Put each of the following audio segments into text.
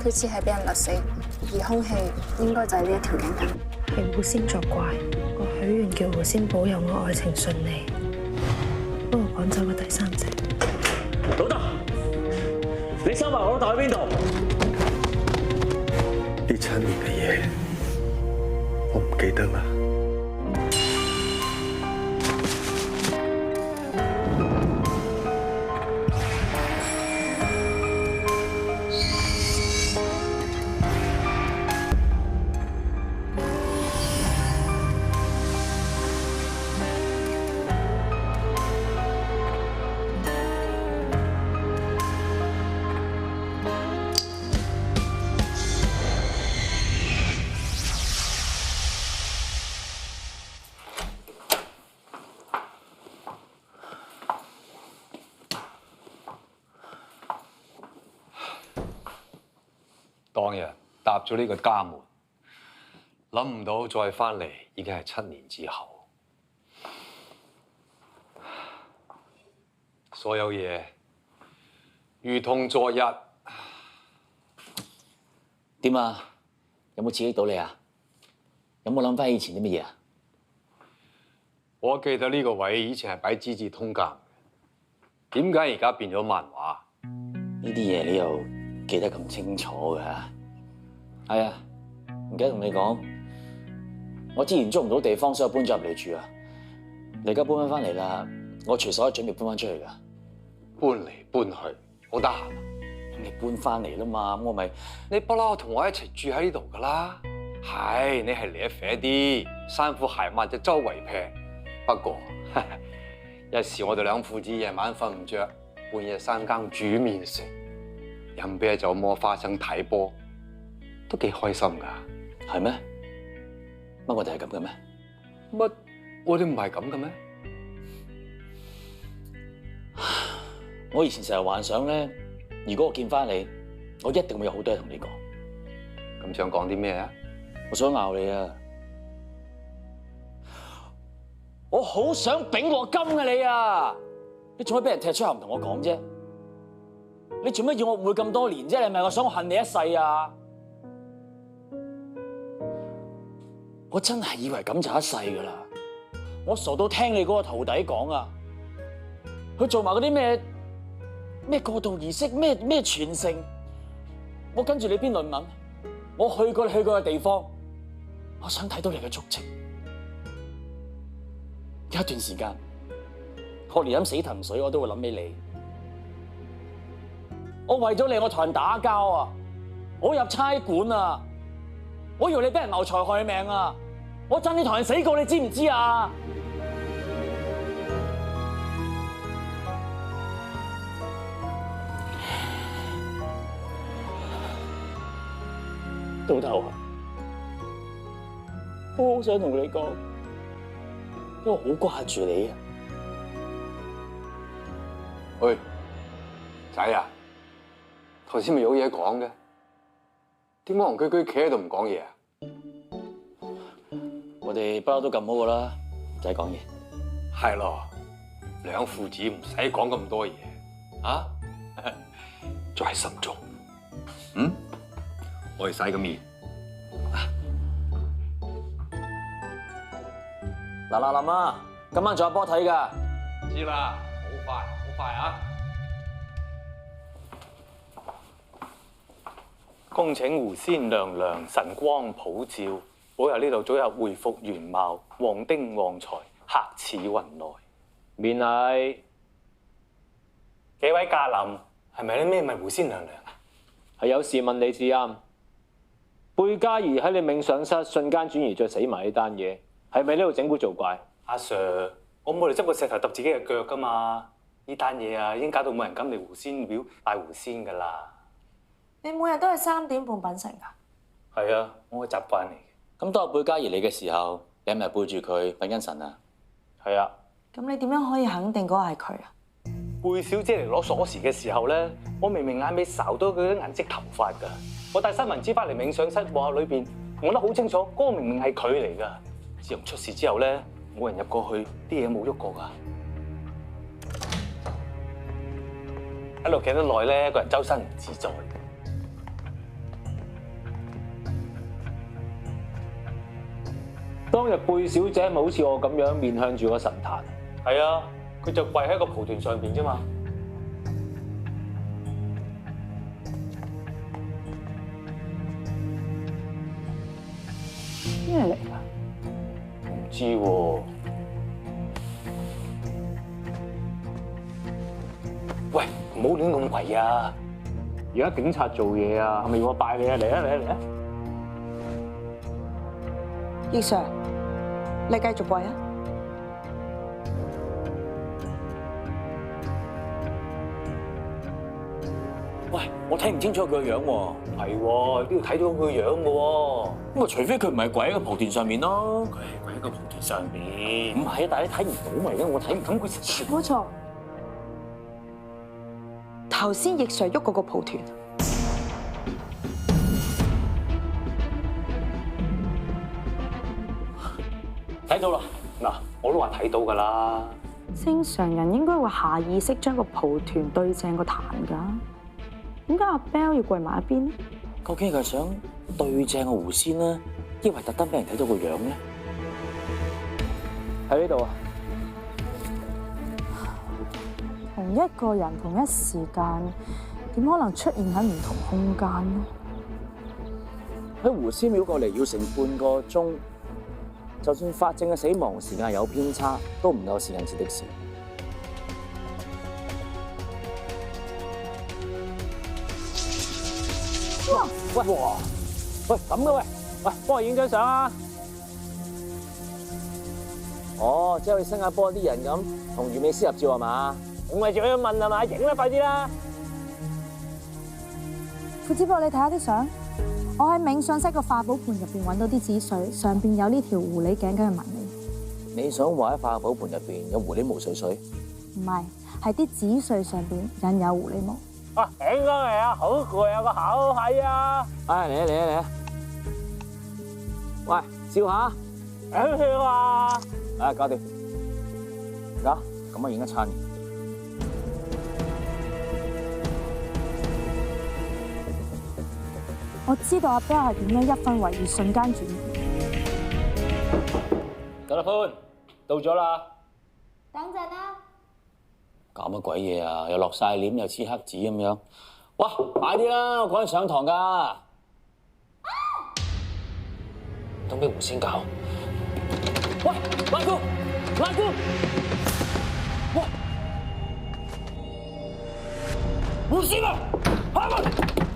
好似係俾人勒死，而兇器應該就係呢一條頸巾。係狐仙作怪，我許願叫狐仙保佑我愛情順利，幫我趕走個第三者。老德，你收埋我老豆喺邊度？呢7年嘅嘢，我唔記得啦。當日踏咗呢個家門，諗唔到再翻嚟已經係7年之後。所有嘢如同昨日。點啊？有冇刺激到你啊？有冇諗翻以前啲乜嘢啊？我記得呢個位以前係擺《資治通鑑》嘅，點解而家變咗漫畫？呢啲嘢你又記得咁清楚嘅？係啊，唔記得同你講，我之前租唔到地方，所以搬咗入嚟住啊。你而家搬翻嚟啦，我隨時可以準備搬翻出去噶。搬嚟搬去，好得閒啊！你搬翻嚟啦嘛，咁我咪你不嬲同我一齊住喺呢度噶啦。係你係嚟得肥啲，衫褲鞋襪就周圍劈。不過有時我哋兩父子夜晚瞓唔着，半夜3更煮麵食，飲啤酒摸花生睇波，都幾開心噶。係咩？乜我哋係咁嘅咩？乜我哋唔係咁嘅咩？我以前成日幻想咧，如果我見翻你，我一定會有好多嘢同你講。咁想講啲咩啊？我想鬧你啊！我好想丙鑊金啊你啊！你做乜俾人踢出校唔同我講啫？你做乜要我活咁多年啫？你係咪我想我恨你一世啊？我真係以為咁就一世噶啦！我傻到聽你嗰個徒弟講啊，佢做埋嗰啲咩過渡儀式，咩傳承，我跟住你篇論文，我去過嘅地方，我想睇到你嘅足跡。有一段時間，我連飲死藤水我都會諗起你。我為咗你，我同人打交啊！我入差館啊！我以為你俾人謀財害命啊！我爭啲同人死過，你知唔知啊？到頭啊！我好想同你講，因為我好掛住你啊！喂，仔啊，頭先咪有嘢講嘅，點解戇居居企喺度唔講嘢啊？我哋不嬲都咁好噶啦，唔使講嘢。係咯，兩父子唔使講咁多嘢啊，在心中。我哋洗個面。嗱林啊，今晚仲有波睇㗎。知啦，好快啊！恭請狐仙娘娘神光普照，保佑呢度早日恢復原貌，旺丁旺財，客似雲來。免禮，幾位駕臨，係咪啲咩咪狐仙娘娘啊？係有事問你至啱。貝嘉儀喺你冥想室瞬間轉移，再死埋呢單嘢，係咪呢度整蠱做怪？阿 Sir，我冇嚟執個石頭揼自己嘅腳噶嘛！呢單嘢啊，已經搞到冇人敢嚟狐仙廟拜狐仙噶啦。你每日都係3點半品成㗎？係啊，我嘅習慣嚟嘅。咁當貝嘉儀嚟嘅時候，你係咪背住佢瞓緊神啊？係啊。咁你點樣可以肯定嗰個係佢啊？貝小姐嚟攞鎖匙嘅時候咧，我明明眼尾睄到佢啲銀色頭髮㗎。我帶新聞紙翻嚟冥想室望下裏邊，望得好清楚，嗰個明明係佢嚟㗎。自從出事之後咧，冇人入過去，啲嘢冇喐過㗎。喺度企得耐咧，個人周身唔自在。當日貝小姐咪好似我咁樣面向住個神壇。係啊，佢就跪喺個蒲團上邊啫嘛。咩嚟㗎？唔知喎。喂，唔好亂咁跪啊！而家警察做嘢啊，係咪要我拜你啊？嚟啊嚟啊嚟啊！葉 Sir， 你繼續跪啊！喂，我睇唔清楚佢個樣喎。係喎，都要睇到佢個樣嘅喎。咁啊，除非佢唔係跪喺個蒲團上面咯。佢係跪喺個蒲團上面。唔係啊，但係你睇唔到咪？而家我睇唔到佢。冇錯，頭先葉 Sir 喐嗰個蒲團，睇到啦。嗱，我都話睇到㗎啦。正常人應該會下意識將個蒲團對正個壇㗎。點解阿 Bell 要跪埋一邊呢？究竟佢係想對正個狐仙呢，抑或特登俾人睇到個樣咧？喺呢度啊！同一個人同一時間，點可能出現喺唔同空間呢？喺狐仙廟過嚟要成半個鐘，就算法證嘅死亡時間有偏差，都唔夠時間切的事。哇！喂，咁嘅喂，喂，幫我影張相啊！哦，即係好似新加坡啲人咁，同完美師合照係嘛？唔係仲要問係嘛？影啦，快啲啦！傅子博，你睇下啲相，我喺冥想室個化寶盤入邊揾到啲紙碎，上邊有呢條狐狸頸嘅紋理。你想話喺化寶盤入邊有狐狸毛碎碎？唔係，係啲紙碎上邊印有狐狸毛。啊，影翻嚟啊！好攰啊個口，係啊！哎，嚟啊嚟啊嚟啊！喂，笑下，影笑啊！啊，搞掂。嗱，咁啊影一餐。我知道阿 Bell 係點樣一分為二，瞬間轉移。夠啦，潘，到咗啦。等陣啦。搞乜鬼嘢啊？又落晒臉，又黐黑紙咁樣。哇，快啲啦！我趕緊上堂㗎。都俾狐仙搞。喂，拉姑，拉姑！哇！狐仙啊！開門！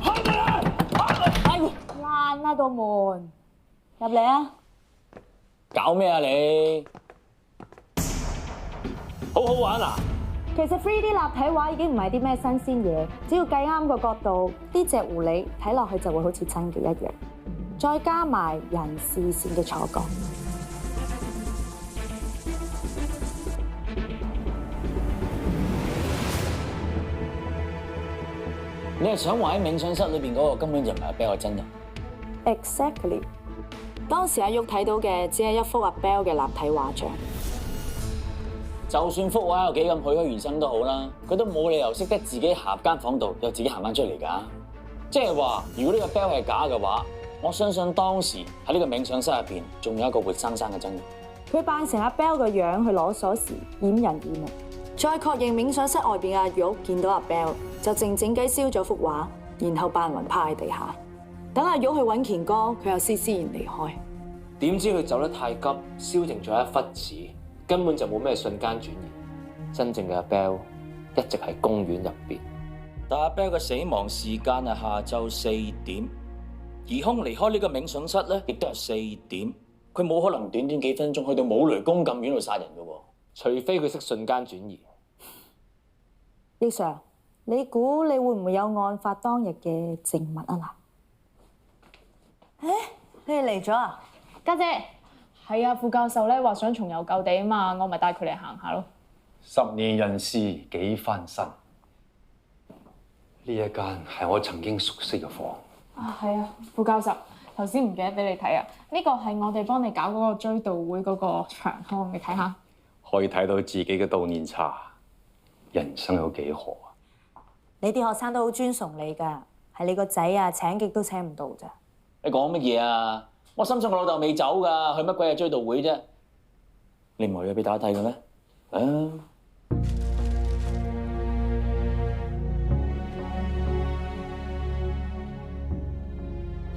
開門啊！開門！拉姑！爛啦道門，入嚟啊！搞咩啊你？好好玩啊！其實 3D 立體畫已經唔係啲咩新鮮嘢，只要計啱個角度，呢隻狐狸睇落去就會好似真嘅一樣。再加埋人視線嘅錯覺。你係想話喺冥想室裏邊嗰個根本就唔係阿 Bell 真人 Exactly。當時阿玉睇到嘅只係一幅阿 Bell 嘅立體畫像。就算幅畫有幾咁栩栩如生都好啦，佢都冇理由識得自己行入間房度又自己行翻出嚟㗎。即係話，如果呢個 Bell 係假嘅話，我相信當時喺呢個冥想室入邊仲有一個活生生嘅真人。佢扮成阿 Bell 個樣去攞鎖匙掩人耳目，再確認冥想室外邊阿玉見到阿 Bell，就靜靜雞燒咗幅畫，然後扮暈趴喺地下，等阿玉去揾乾哥，佢又施施然離開。點知佢走得太急，燒停咗一忽紙，根本就冇咩瞬間轉移。真正嘅阿 Bell 一直喺公園入邊。但阿 Bell 嘅死亡時間係下晝4點，疑兇離開呢個冥想室咧，亦都係4點。佢冇可能短短幾分鐘去到冇雷公咁遠度殺人嘅喎，除非佢識瞬間轉移。葉 Sir， 你估你會唔會有案發當日嘅證物啊？嗱，你哋嚟咗啊？家姐，係啊，副教授咧話想重遊舊地啊嘛，我咪帶佢嚟行下咯。十年人事幾翻身？呢一間係我曾經熟悉嘅房。啊，係啊，副教授，頭先唔記得俾你睇啊，呢個係我哋幫你搞嗰個追悼會嗰個長刊，你睇下。可以睇到自己嘅悼念冊，人生有幾何啊？你啲學生都好尊崇你㗎，係你個仔啊，請極都請唔到咋。你講乜嘢啊？我深信我老豆未走㗎，去乜鬼嘢追悼會啫？你唔係要俾大家睇嘅咩？啊！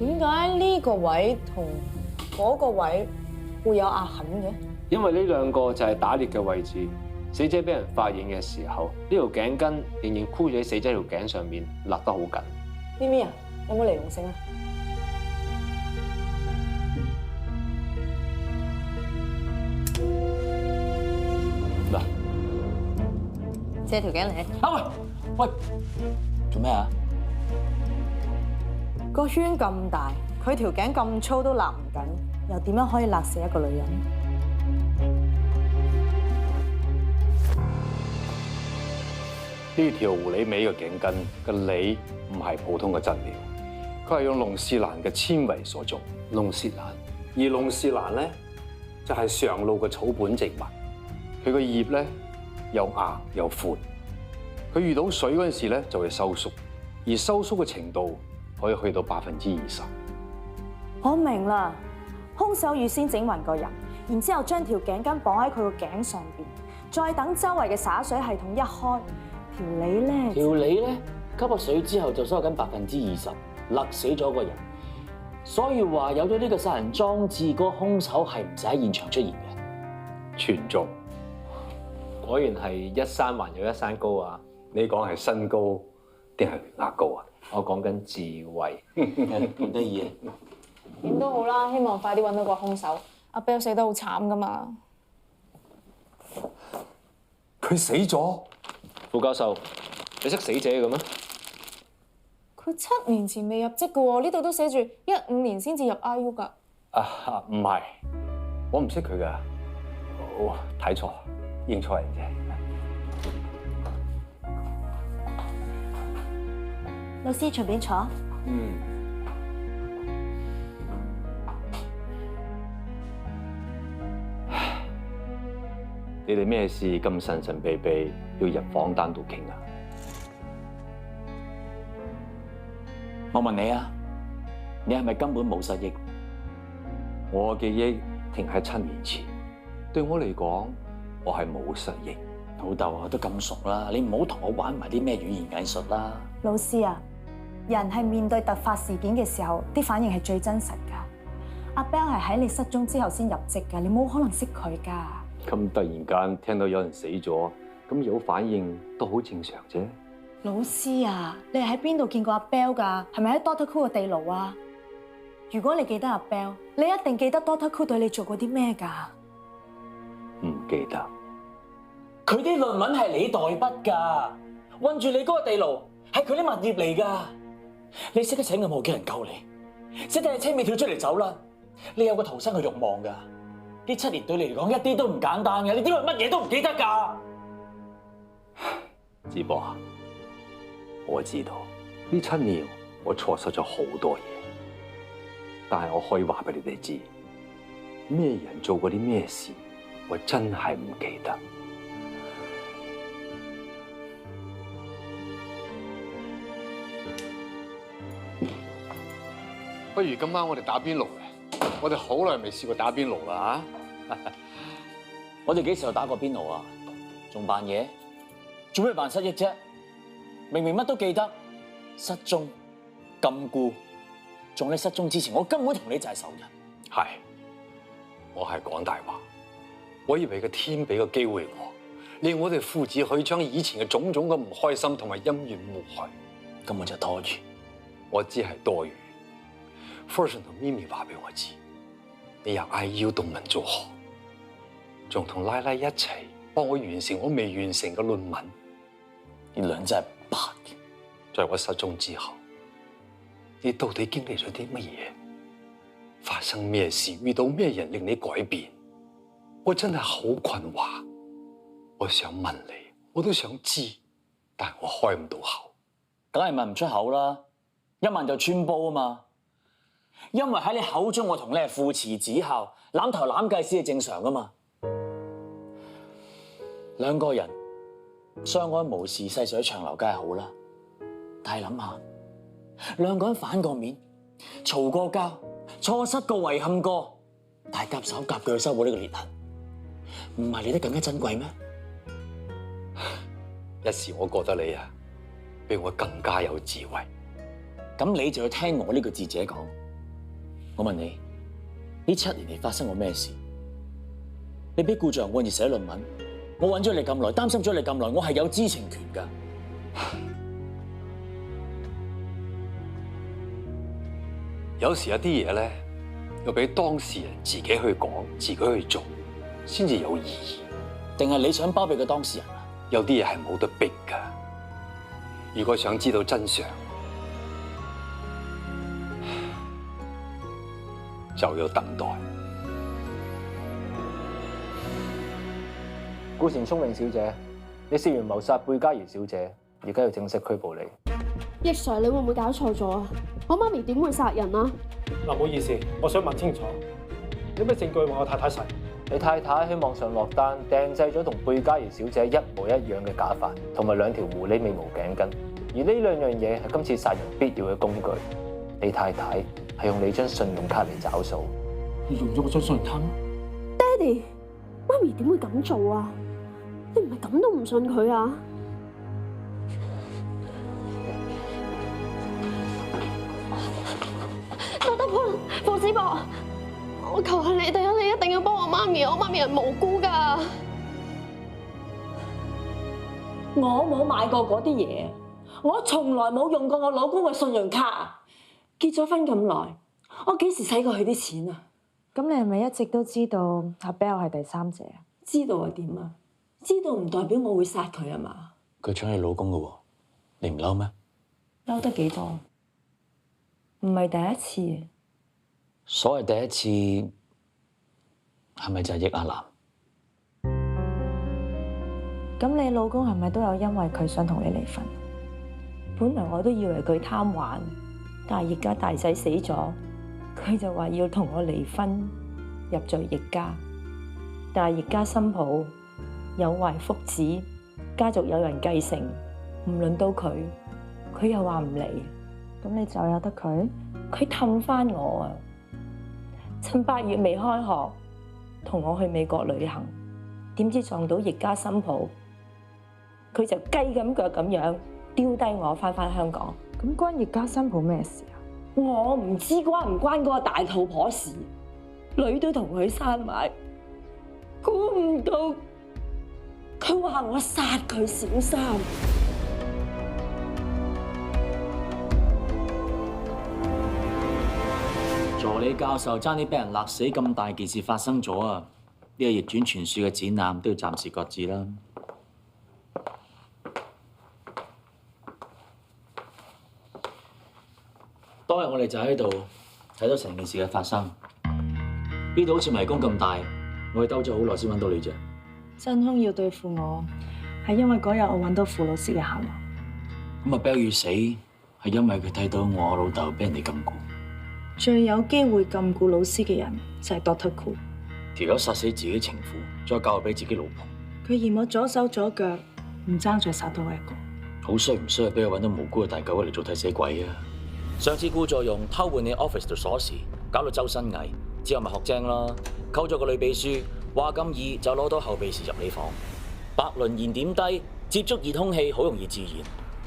點解呢個位同嗰個位會有壓痕嘅？因為呢兩個就係打裂嘅位置，死者俾人發現嘅時候，呢條頸巾仍然箍住喺死者條頸上面，勒得好緊。咪咪啊，有冇尼龍繩啊？嗱，借條頸嚟。啊喂，做咩啊？個圈咁大，佢條頸咁粗都勒唔緊，又點樣可以勒死一個女人？呢條狐狸尾嘅頸巾嘅裏唔係普通嘅質料，佢係用龍舌蘭嘅纖維所做。龍舌蘭，而龍舌蘭咧就係常露嘅草本植物，佢個葉咧又硬又闊，佢遇到水嗰陣時咧就會收縮，而收縮嘅程度可以去到20%。我明啦，兇手預先整暈個人，然之後將條頸巾綁喺佢個頸上邊，再等周圍嘅灑水系統一開，條脷咧條脷咧吸咗水之後就收緊20%，勒死咗個人。所以話有咗呢個殺人裝置，嗰個兇手係唔使喺現場出現嘅。全中，果然係一山還有一山高啊！你講係身高定係額高啊？我講緊智慧，咁得意啊！點都好啦，希望快啲揾到個兇手。阿 Bell 死得好慘噶嘛。佢死咗？副教授，你識死者嘅咩？佢7年前未入職嘅喎，呢度都寫住15年先至入 IU 㗎。啊，唔係，我唔識佢噶，我睇錯，認錯人啫。老師隨便坐。你哋咩事咁神神秘秘要入房單獨傾啊？我問你啊，你係咪根本冇失憶？我嘅記憶停喺7年前，對我嚟講，我係冇失憶。老豆啊，都咁熟啦，你唔好同我玩埋啲咩語言藝術啦。老師啊，人係面對突發事件嘅時候，啲反應係最真實㗎。阿 Bell 係喺你失蹤之後先入職㗎，你冇可能識佢㗎。咁突然間聽到有人死咗，咁有反應都好正常啫。老師啊，你係喺邊度見過阿 Bell 㗎？係咪喺 Doctor Cool 嘅地牢啊？如果你記得阿 Bell，你一定記得 Doctor Cool 對你做過啲咩㗎？唔記得。佢啲論文係你代筆㗎，困住你嗰個地牢係佢啲物業嚟㗎。你識得請個冇叫人救你，識得喺車尾跳出嚟走啦。你有個逃生嘅慾望㗎。呢7年對你嚟講一啲都唔簡單嘅，你點會乜嘢都唔記得㗎？子博啊，我知道呢7年我錯失咗好多嘢，但係我可以話俾你哋知，咩人做過啲咩事，我真係唔記得。不如今晚我哋打邊爐咧，我哋好耐未試過打邊爐啦嚇！我哋幾時有打過邊爐啊？仲扮嘢？做咩扮失憶啫？明明乜都記得，失蹤、禁錮，仲喺失蹤之前，我根本同你就係仇人。係，我係講大話。我以為個天俾個機會我，令我哋父子可以將以前嘅種種嘅唔開心同埋恩怨抹去，根本就多餘。我知係多餘。Ferguson 同咪咪話俾我知，你由 IU 動文做學，仲同拉拉一齊幫我完成我未完成嘅論文。呢兩真係白嘅。在我失蹤之後，你到底經歷咗啲乜嘢？發生咩事？遇到咩人令你改變？我真係好困惑。我想問你，我都想知，但係我開唔到口。梗係問唔出口啦，一問就穿煲啊嘛。因為喺你口中，我同你係父慈子孝，攬頭攬計先係正常噶嘛。兩個人相安無事，細水長流梗係好啦。但係諗下，兩個人反過面，嘈過交，錯失過、遺憾過，但係夾手夾腳修補呢個裂痕，唔係嚟得更加珍貴咩？一時我覺得你啊，比我更加有智慧。咁你就要聽我呢個智者講。我問你，呢7年嚟發生過咩事？你俾顧象按而寫論文，我揾咗你咁耐，擔心咗你咁耐，我係有知情權㗎。有時有啲嘢咧，要俾當事人自己去講，自己去做，先至有意義。定係你想包庇個當事人啊？有啲嘢係冇得逼㗎。如果想知道真相，就要等待。顧前聰明小姐，你涉嫌謀殺貝嘉儀小姐，而家要正式拘捕你。易 Sir， 你會唔會搞錯咗啊？我媽咪點會殺人啊？嗱，唔好意思，我想問清楚，有咩證據話我太太殺人？你太太喺網上落單訂製咗同貝嘉儀小姐一模一樣嘅假髮，同埋2條狐狸尾毛頸巾，而呢2樣嘢係今次殺人必要嘅工具。你太太係用你張信用卡嚟找數。你用咗我張信用卡咩？爹哋，媽咪點會咁做啊？你唔係咁都唔信佢啊？多得潘、傅子博，我求下你哋啊！你一定要幫我媽咪，我媽咪係無辜㗎。我冇買過嗰啲嘢，我從來冇用過我老公嘅信用卡。結咗婚咁耐，我幾時使過佢啲錢啊？咁你係咪一直都知道阿 Bell 係第三者啊？知道係點啊？知道唔代表我會殺佢啊嘛？佢搶你老公㗎喎，你唔嬲咩？嬲得幾多？唔係第一次。所謂第一次，係咪就係益阿南？咁你老公係咪都有因為佢想同你離婚？本來我都以為佢貪玩，但係而家大仔死咗，佢就話要同我離婚，入罪易家。但係易家新抱有壞福祉，家族有人繼承，唔輪到佢，佢又話唔離。咁你就由得佢？佢氹返我啊！趁8月未開學，同我去美國旅行，點知撞到易家新抱，佢就雞咁腳咁樣丟低我返香港。咁關易家新抱咩事啊？我唔知關唔關嗰個大肚婆事，女都同佢生埋，估唔到佢話我殺佢小三。助理教授爭啲俾人勒死，咁大件事發生咗啊！呢個逆轉傳説嘅展覽都要暫時擱置啦。當日我哋就喺度睇到成件事嘅發生。呢度好似迷宮咁大，我哋兜咗好耐先揾到你啫。真兇要對付我，係因為嗰日我揾到傅老師嘅下落。咁阿 Bell 要死，係因為佢睇到我老豆俾人哋禁錮。最有機會禁錮老師嘅人就係 Dr. Koo。條友殺死自己情婦，再教俾自己老婆。佢嫌我左手左腳，唔爭再殺多我一個。好衰唔衰啊！俾佢揾到無辜嘅大狗嚟做替死鬼啊！上次顧作用偷換你 office 條鎖匙，搞到周身蟻，之後咪學精啦，溝咗個女秘書，話咁易就攞到後備匙入你房。白磷燃點低，接觸熱空氣好容易自燃。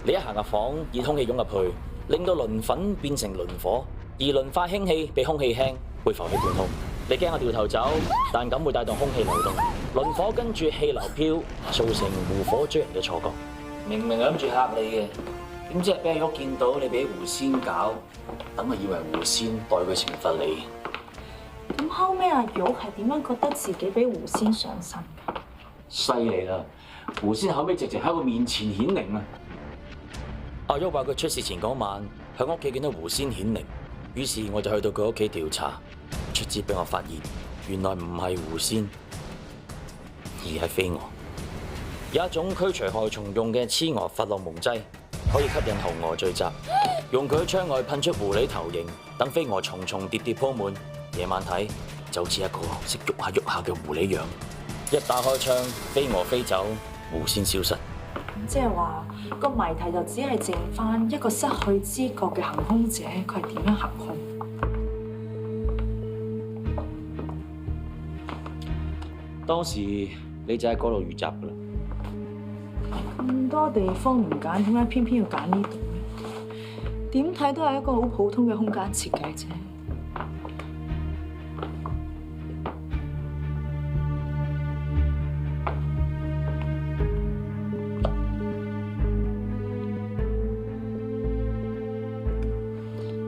你一行入房，熱空氣湧入去，令到磷粉變成磷火。而磷化氫氣比空氣輕，會浮起半空。你驚我掉頭走，但咁會帶動空氣流動，磷火跟住氣流飄，造成狐火追人嘅錯覺。明明係諗住嚇你嘅，點知俾阿玉見到你俾狐仙搞，等我以為狐仙代佢懲罰你。咁後尾阿玉係點樣覺得自己俾狐仙上身㗎？犀利啦！狐仙後尾直情喺我面前顯靈啊！阿玉話佢出事前嗰晚喺屋企見到狐仙顯靈。於是我就去到佢屋企調查，卒之俾我發現，原來唔係狐仙，而係飛蛾。有一種驅除害蟲用嘅雌蛾弗洛蒙劑，可以吸引猴蛾聚集，用佢喺窗外噴出狐狸頭形，等飛蛾重重疊疊鋪滿。夜晚睇就好似一個識喐下喐下嘅狐狸樣。一打開窗，飛蛾飛走，狐仙消失。即係話個謎題就只係剩翻一個失去知覺嘅行兇者，佢係點樣行兇？當時你就喺嗰度遇襲噶啦。咁多地方唔揀，點解偏偏要揀呢度咧？點睇都係一個好普通嘅空間設計啫。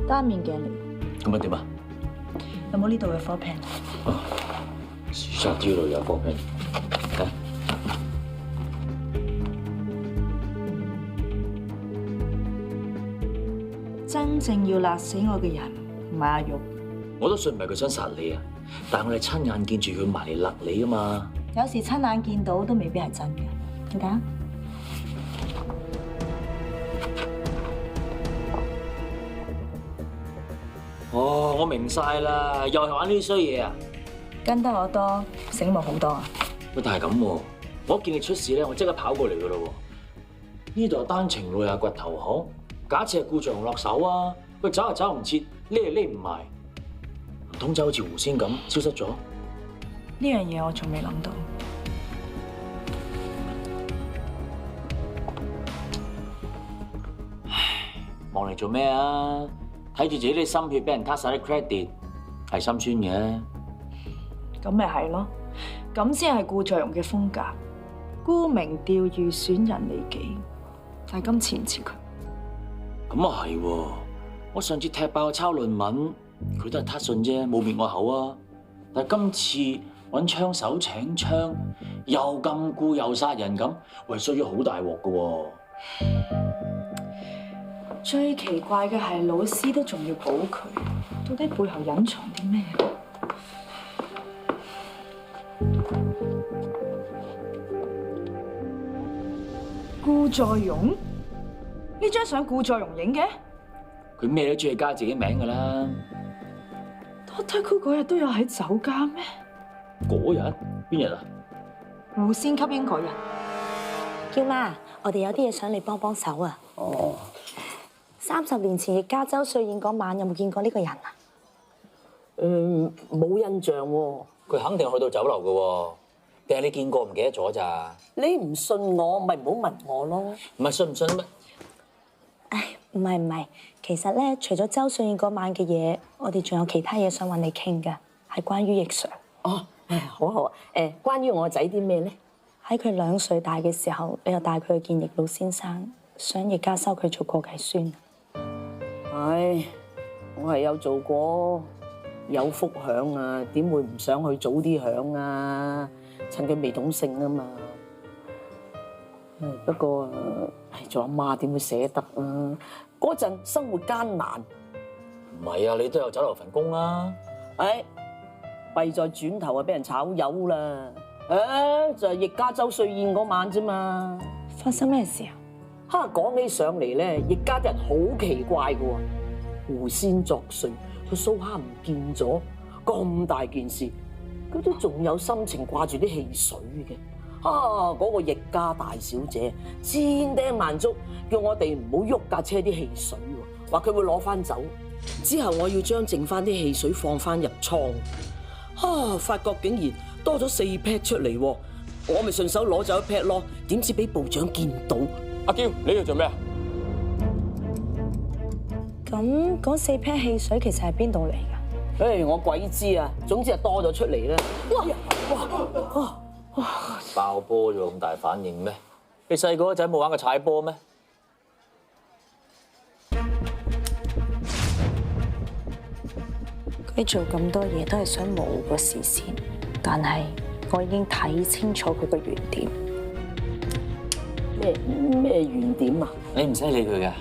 單面鏡嚟。咁啊點啊？有冇呢度嘅 floor plan？樹蔭呢度有 floor plan。睇。真正要勒死我嘅人唔係阿玉。我都信唔係佢想殺你啊，但係我哋親眼見住佢埋嚟勒你啊嘛。有時親眼見到都未必係真嘅，點解？哦，我明晒啦，又係玩呢啲衰嘢啊！跟得我多，醒目好多啊！喂，但係咁喎，我一見你出事咧，我即刻跑過嚟噶咯喎。呢度係單程路又係掘頭巷，假設係顧象落手啊，喂，走又走唔切，匿又匿唔埋，唔通就好似狐仙咁消失咗？呢樣嘢我仲未諗到。望嚟做咩啊？睇住自己啲心血俾人撻晒啲 credit，係心酸嘅。咁咪係咯，咁先係顧作用嘅風格，沽名釣譽，損人利己。但係今次唔似佢。咁啊係喎，我上次踢爆抄論文，佢都係撻信啫，冇滅我口啊。但係今次揾槍手請槍，又禁錮又殺人咁，喂，衰咗好大鑊噶喎。最奇怪嘅係老師都仲要保佢，到底背後隱藏啲咩？顧作勇？呢張相顧作勇影嘅？佢咩都中意加自己名噶啦。Doctor Who 嗰日都有喺酒家咩？嗰日邊日啊？狐仙吸煙嗰日。嬌媽，我哋有啲嘢想你幫幫手啊！哦。30年前葉家洲歲宴嗰晚，有冇見過呢個人啊？冇印象喎。佢肯定去到酒樓噶喎，定係你見過唔記得咗咋？你唔信我，咪唔好問我咯。唔係信唔信咩？唉，唔係，其實咧，除咗周歲宴嗰晚嘅嘢，我哋仲有其他嘢想揾你傾㗎，係關於易 Sir。哦，好啊。關於我個仔啲咩咧？喺佢2歲大嘅時候，你又帶佢去見易老先生，想易家收佢做過繼孫。唉，我係有做過，有福享啊，點會唔想去早啲享啊？趁佢未懂性啊嘛。不過做阿媽點會捨得啊？嗰陣生活艱難。唔係啊，你都有酒樓份工啦。唉，弊在轉頭啊，俾人炒魷啦。就係易家洲歲宴嗰晚啫嘛。發生咩事啊？講起上嚟咧，易家啲人好奇怪㗎喎。狐仙作祟，個蘇蝦唔見咗，咁大件事，佢都仲有心情掛住啲汽水嘅。嗰個易家大小姐千叮萬囑，叫我哋唔好喐架車啲汽水喎，話佢會攞翻走。之後我要將剩翻啲汽水放翻入倉，發覺竟然多咗4 pack 出嚟喎，我咪順手攞走1 pack 咯。點知俾部長見到。阿嬌，你要做咩啊？咁嗰4 pack 汽水其實係邊度嚟㗎？我鬼知啊！總之係多咗出嚟啦。哇！爆波咗咁大反應咩？你細個嗰陣冇玩過踩波咩？佢做咁多嘢都係想模糊個視線，但係我已經睇清楚佢個原點。咩原點啊？你唔使理佢㗎。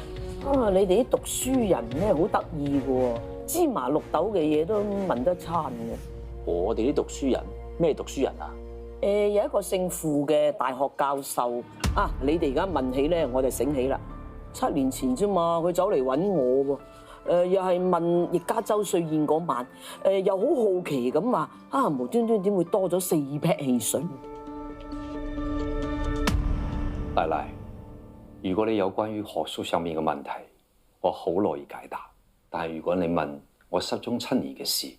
你哋啲讀書人咧好得意嘅喎，芝麻綠豆嘅嘢都問得餐嘅。我哋啲讀書人咩讀書人啊？有一個姓傅嘅大學教授啊，你哋而家問起咧，我就醒起啦。7年前啫嘛，佢走嚟揾我喎，又係問易家洲歲宴嗰晚，又好好奇咁話無端端點會多咗4 pack 汽水？奶奶，如果你有關於學術上面嘅問題，我好樂意解答。但係如果你問我失蹤7年嘅事，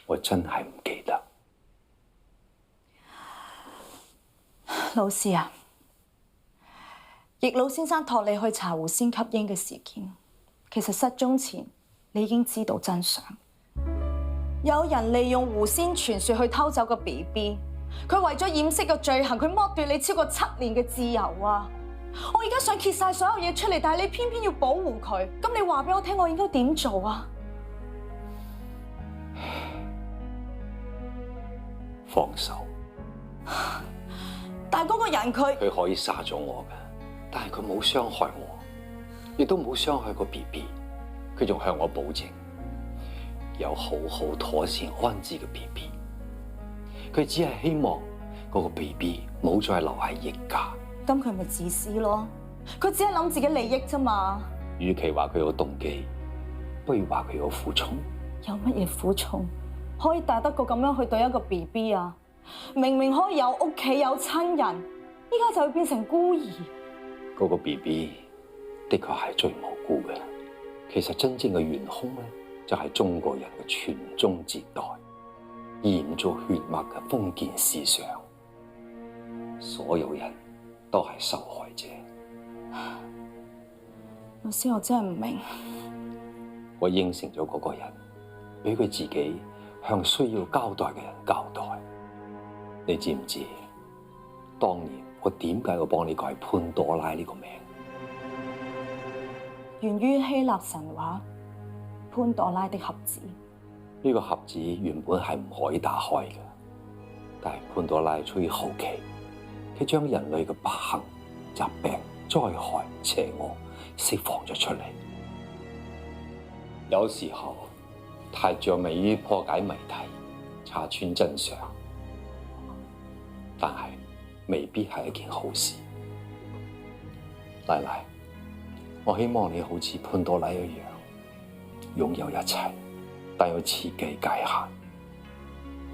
我真係唔記得。老師啊，易老先生託你去查胡仙吸煙嘅事件，其實失蹤前你已經知道真相。有人利用胡仙傳說去偷走個 BB， 佢為咗掩飾個罪行，佢剝奪你超過7年嘅自由啊！我而家想揭晒所有嘢出嚟，但係你偏偏要保護佢，咁你話俾我聽，我應該點做啊？放手。但係嗰個人佢可以殺咗我㗎，但係佢冇傷害我，亦都冇傷害過 BB。佢仲向我保證有好好妥善安置嘅 BB。佢只係希望嗰個 BB 冇再留喺易家。咁佢咪自私咯？佢只係諗自己利益啫嘛。與其話佢有動機，不如話佢有苦衷。有乜嘢苦衷可以大得過咁樣去對一個 BB 啊？明明可以有屋企有親人，依家就會變成孤兒。嗰個 BB 的確係最無辜嘅。其實真正嘅元兇咧，就係中國人嘅傳宗接代、延續血脈嘅封建思想。所有人都係受害者。老師，我真係唔明。我應承咗嗰個人，俾佢自己向需要交代嘅人交代。你知唔知當年我點解要幫你改潘多拉呢個名？源於希臘神話潘多拉的盒子。呢個盒子原本係唔可以打開嘅，但係潘多拉出於好奇，佢將人類嘅不幸、疾病、災害、邪惡釋放咗出嚟。有時候太着迷於破解謎題、查穿真相，但係未必係一件好事。奶奶，我希望你好似潘多拉一樣，擁有一切，但要切忌界限，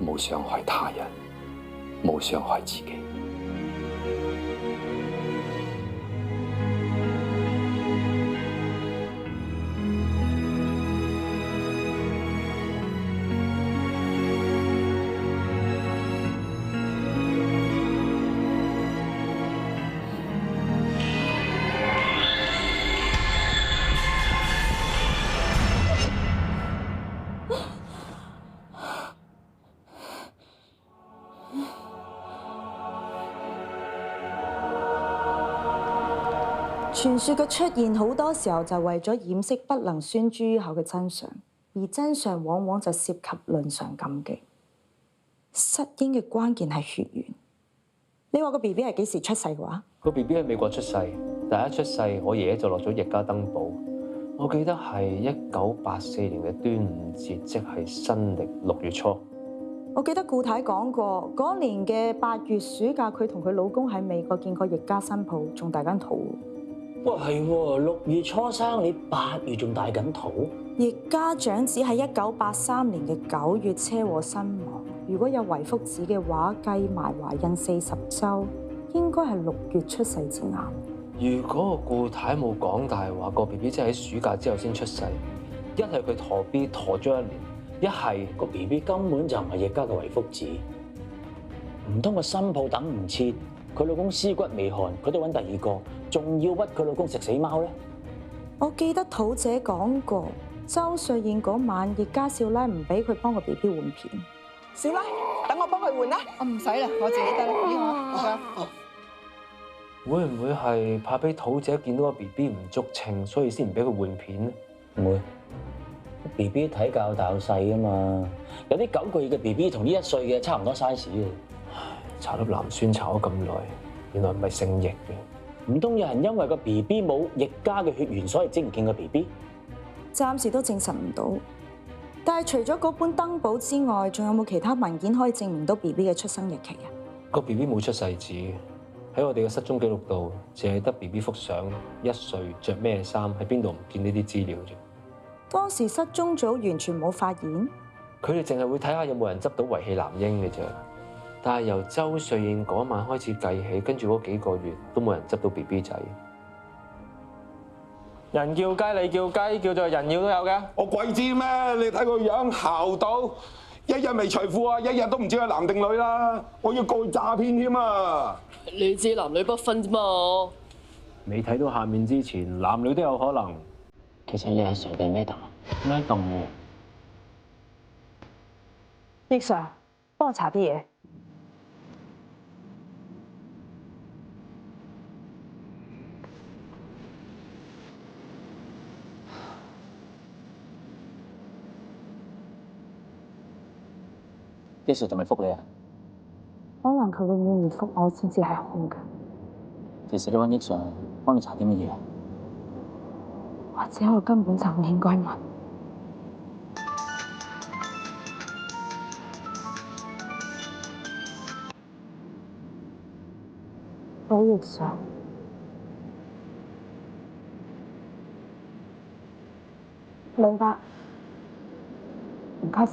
冇傷害他人，冇傷害自己。傳說嘅出現好多時候就係為咗掩飾不能宣諸於口嘅真相，而真相往往就涉及倫常禁忌。失嬰嘅關鍵係血緣。你話個 BB 係幾時出世嘅話？個 BB 喺美國出世，但一出世我爺爺就落咗易家登報。我記得係1984年嘅端午節，即係新曆6月初。我記得顧太講過，嗰年嘅8月暑假，佢同佢老公喺美國見過易家新抱，仲大緊肚。哇，係喎，6月初生，你8月仲大緊肚？易家長子喺1983年嘅9月車禍身亡。如果有遺腹子嘅話，計埋懷孕40週，應該係6月出世至啱。如果個顧太冇講大話，個 BB 真係喺暑假之後先出世，一係佢陀 B 陀咗1年，一係個 BB 根本就唔係易家嘅遺腹子。唔通個新抱等唔切，佢老公屍骨未寒，佢都揾第二個，仲要屈佢老公食死貓咧？我記得土姐講過，周瑞燕嗰晚易家少奶唔俾佢幫個 BB 換片。少奶，等我幫佢換啦。我唔使啦，我自己得啦。俾我，會唔會係怕俾土姐見到個 BB 唔足稱，所以先唔俾佢換片咧？唔會 ，BB 體較大又細啊嘛，有啲9個月嘅 BB 同呢1歲嘅差唔多 size 嘅。查粒藍酸查咗咁耐，原來唔係姓易嘅。唔通有人因為個 BB 冇易家嘅血緣，所以整唔見個 BB？暫時都證實唔到。但係除咗嗰本登報之外，仲有冇其他文件可以證明到 BB 嘅出生日期啊？個 BB 冇出世紙，喺我哋嘅失蹤記錄度，淨係得 BB 幅相，1歲着咩衫，喺邊度唔見呢啲資料啫。當時失蹤組完全冇發現，佢哋淨係會睇下有冇人執到遺棄男嬰嘅啫。但係由周瑞燕嗰晚開始計起，跟住嗰幾個月都冇人執到 BB 仔。人叫雞，你叫雞，叫做人妖都有嘅。我鬼知咩？你睇個樣姣到，一日未除褲啊，一日都唔知係男定女啦。我要告佢詐騙添啊！你知男女不分啫嘛。未睇到下面之前，男女都有可能。其實你係傻定咩咩動喎？易 Sir， 幫我查啲嘢。啲 Sir 仲未覆你啊？可能佢永遠唔覆我先至係好嘅，其實你揾益 Sir 幫你查啲乜嘢？或者我根本就唔應該問。好，易 Sir。明白，唔該。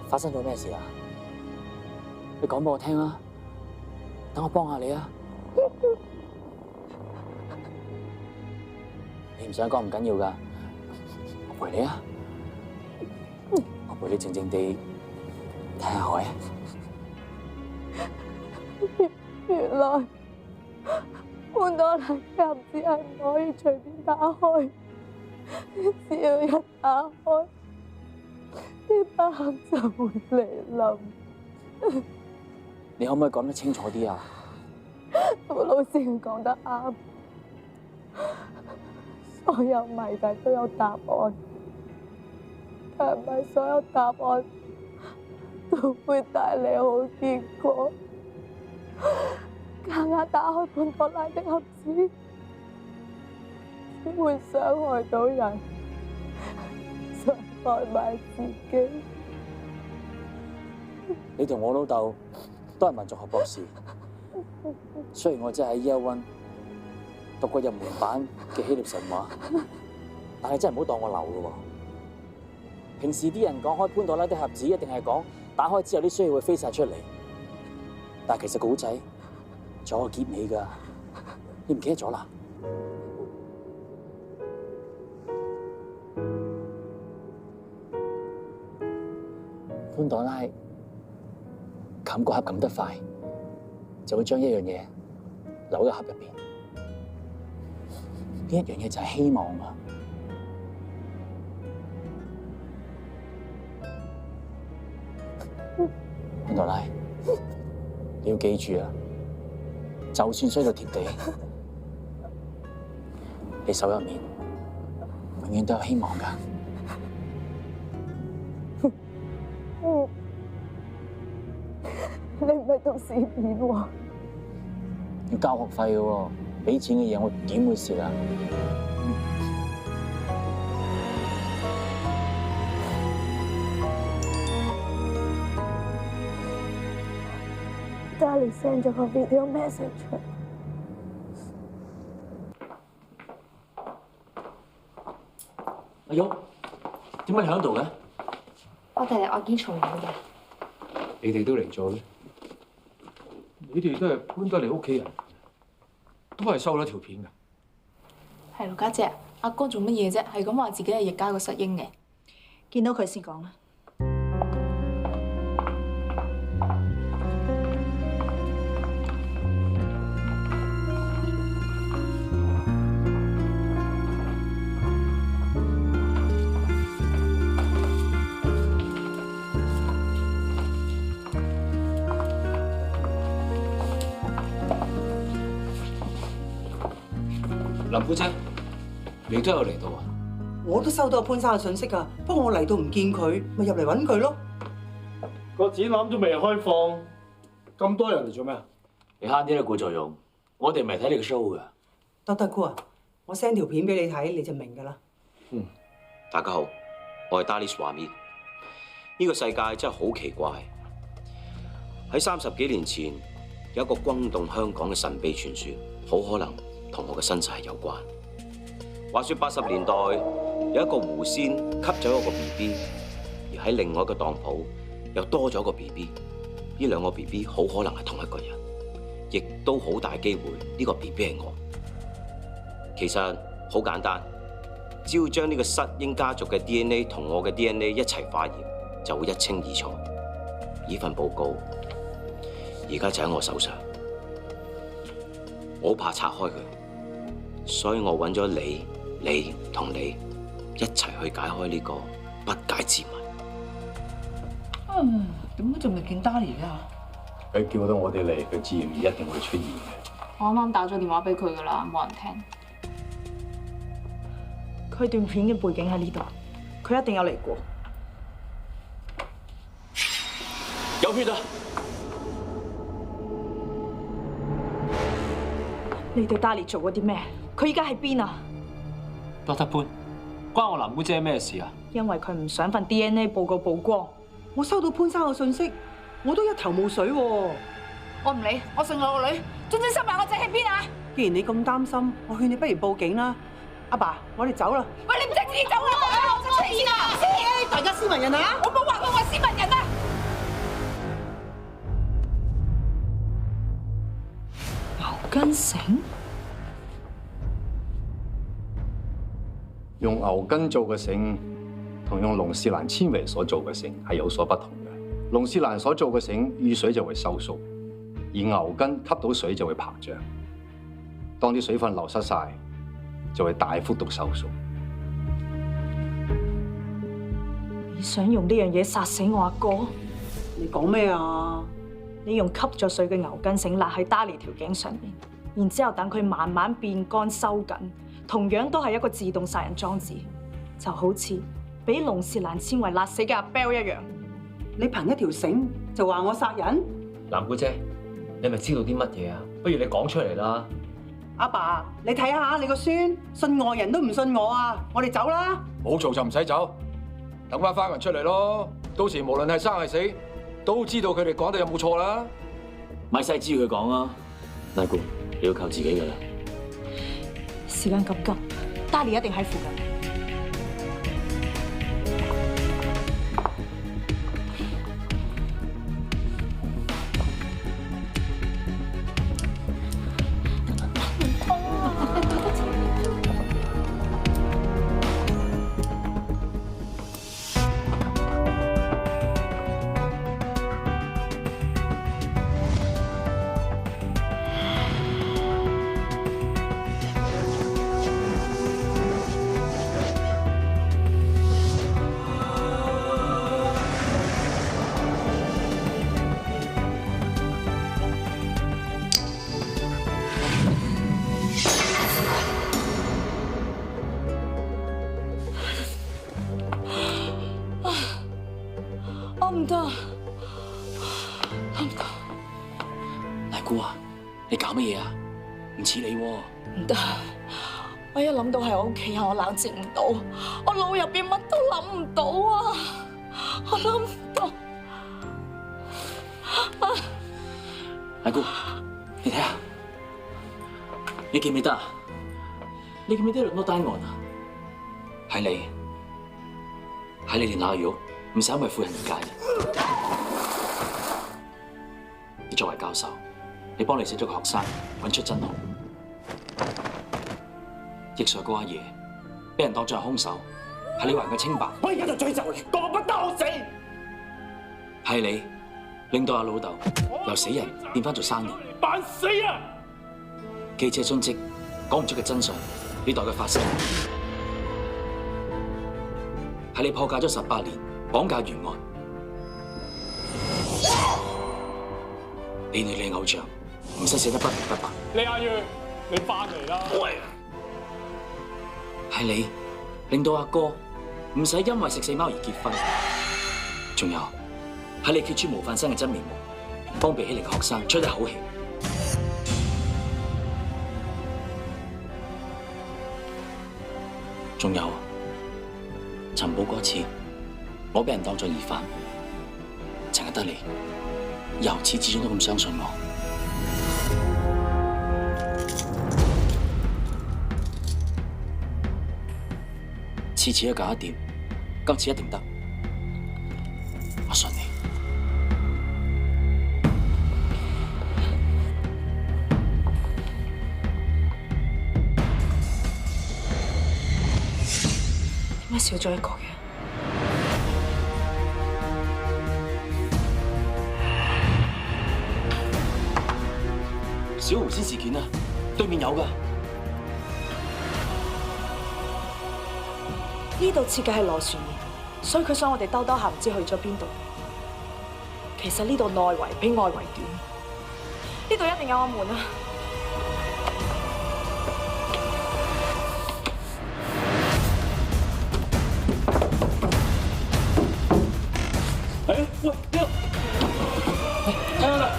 發生咗咩事啊？你講俾我聽啊！等我幫下你啊！你唔想講唔緊要㗎，我陪你啊！我陪你靜靜地睇下海。原來潘多拉嘅盒子係唔可以隨便打開，只要一打開，啲不幸就會嚟臨。你可唔可以講得清楚啲啊？我老師佢講得啱，所有謎題都有答案，但唔係所有答案都會帶嚟好結果。夾硬打開潘多拉的盒子，只會傷害到人，傷害埋自己。你同我老豆都係文學博士，雖然我只係喺 Year One 讀過入門版嘅希臘神話，但係真係唔好當我流㗎喎。平時啲人講開潘多拉的盒子，一定係講打開之後啲衰嘢會飛晒出嚟，但係其實古仔仲有個結尾㗎，你唔記得咗啦？潘多拉冚個盒冚得快，就會將一樣嘢留喺盒入邊。呢一樣嘢就係希望啊！潘多拉，你要記住啊！就算衰到貼地，你手入面永遠都有希望㗎。你唔係讀史典喎？要交學費嘅喎，俾錢嘅嘢我點會蝕啊？Daddy send 咗個 video message。阿玉，點解你喺度嘅？我哋嚟愛堅重友嘅。你哋都嚟咗嘅？你哋都係潘德利屋企人，都係收咗條片㗎。係咯，家姐，阿哥做乜嘢啫？係咁話自己係易家個失嬰嘅。見到佢先講啦。林姑姐，你都有嚟到啊？我都收到潘生嘅信息㗎，不過我嚟到唔見佢，咪入嚟揾佢咯。個展覽都未開放，咁多人嚟做咩啊？你慳啲啦，顧作用。我哋唔係睇你個 show 㗎。Doctor Koo啊，我 send 條片俾你睇，你就明㗎啦。大家好，我係 Dalis Wami。呢個世界真係好奇怪。喺30幾年前，有一個轟動香港嘅神秘傳說，好可能同我嘅身世係有關。話說80年代有一個狐仙吸走一個 BB， 而喺另外一個當鋪又多咗一個 BB， 呢兩個 BB 好可能係同一個人，亦都好大機會呢個 BB 係我。其實好簡單，只要將呢個失英家族嘅 DNA 同我嘅 DNA 一齊化驗，就會一清二楚。呢份報告而家就喺我手上，我好怕拆開佢，所以我揾咗你同你一齊去解開呢個不解之謎。點解仲未見 Darlie 啊？佢叫到我哋嚟，佢自然一定會出現嘅。我啱啱打咗電話俾佢噶啦，冇人聽。佢段片嘅背景喺呢度，佢一定有嚟過。有血啊！你對 Darlie 做過啲咩？佢依家喺邊啊 Dr. 潘，關我林姑姐咩事啊？因為佢唔想份 DNA 報告曝光。我收到潘生嘅信息，我都一頭霧水喎。我唔理，我信我個女。總之收埋我仔喺邊啊！既然你咁擔心，我勸你不如報警啦。阿爸，我哋走啦。喂，你唔使自己走啦！我出錢啊！大家斯文人啊！我冇話過我係斯文人啊！牛筋繩？用牛筋做嘅繩，同用龍舌蘭纖維所做嘅繩係有所不同嘅。龍舌蘭所做嘅繩遇水就會收縮，而牛筋吸到水就會膨脹。當啲水分流失晒，就會大幅度收縮。你想用呢樣嘢殺死我阿哥？你講咩啊？你用吸咗水嘅牛筋繩勒喺 Darlie 條頸上面，然之後等佢慢慢變乾收緊，同樣都係一個自動殺人裝置，就好似俾龍舌蘭纖維勒死嘅阿 Bell 一樣。你憑一條繩就話我殺人？南姑姐，你咪知道啲乜嘢啊？不如你講出嚟啦！阿爸，你睇下你個孫，信外人都唔信我啊！我哋走啦！冇做就唔使走，等翻花人出嚟咯。到時無論係生係死，都知道佢哋講得有冇錯啦。咪細知佢講啊，大姑，你要靠自己噶啦。時間咁急 ，Darlie 一定喺附近。唔得，大姑啊，你搞乜嘢啊？唔似你喎。唔得，我一諗到係我屋企人，我冷靜唔到，我腦入邊乜都諗唔到啊！我諗唔到。大姑，你睇下，你記唔記得啊？你記唔記得兩多單案啊？係你連阿玉唔使因為婦人而介嘅。你作為教授，你幫你寫咗個學生揾出真相。易 Sir 個阿爺俾人當作係兇手，係你還佢清白。我而家就追就你，過不得我死。係你令到阿老豆由死人變翻做生人。扮死啊！記者殉職講唔出嘅真相，你代佢發聲。係你破解咗18年綁架懸案。你偶像唔使寫得不明不白。李亞月，你翻嚟啦！喂，係你令到阿哥唔使因為食死貓而結婚。仲有係你揭穿模範生嘅真面目，幫被欺凌嘅學生出一口氣。仲有尋寶嗰次，我俾人當作疑犯，淨係得你由始至終都咁相信我。次次都搞得掂，今次一定得，我信你。點解少咗一個嘅？小狐仙事件啊，對面有㗎。呢度設計係螺旋形，所以佢想我哋兜兜下唔知去咗邊度。其實呢度內圍比外圍短，呢度一定有個門啊！喂，呢度，睇我啦！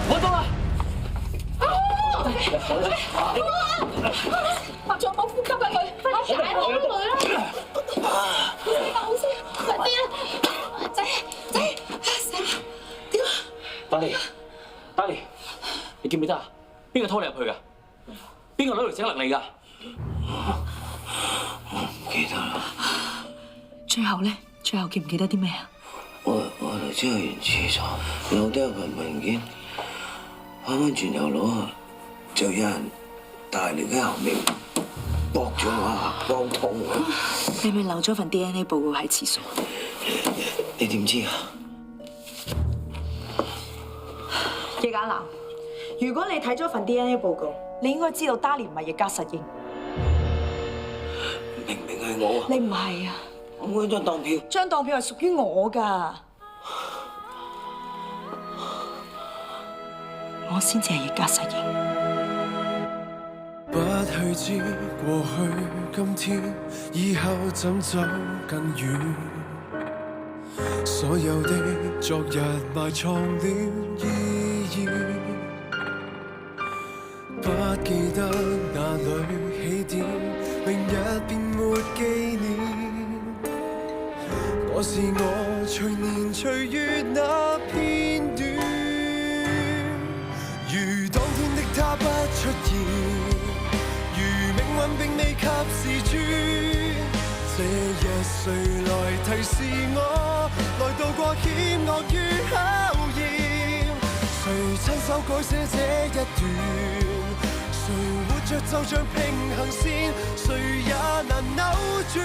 揾到啦！仲有冇呼吸啊佢？快啲解開佢啦！救先，快啲啊！仔，死啦！點啊？大利，你記唔記得啊？邊個拖你入去噶？邊個攞條繩勒你噶？我唔記得啦。最後咧，最後記唔記得啲咩啊？我頭先去完廁所，留低一份文件，啱啱轉右攞啊，就有人大力喺後面搏咗我下幫痛啊！你咪留咗份 DNA 報告喺廁所？你點知啊？葉亞男，如果你睇咗份 DNA 報告，你應該知道Darling唔係葉家實英。明明係我啊！你唔係啊！我嗰張當票，張當票係屬於我㗎，我先至係葉家實英。不去知過去、今天、以後怎走更遠。所有的昨日埋藏了意義，不記得哪裏起點，明日便沒紀念。我是我，隨年隨月那片段，如當天的他不出現，如命運並未及時轉。這日誰來提示我，來渡過險惡與考驗？誰親手改寫這一段？誰活着就像平行線，誰也難扭轉。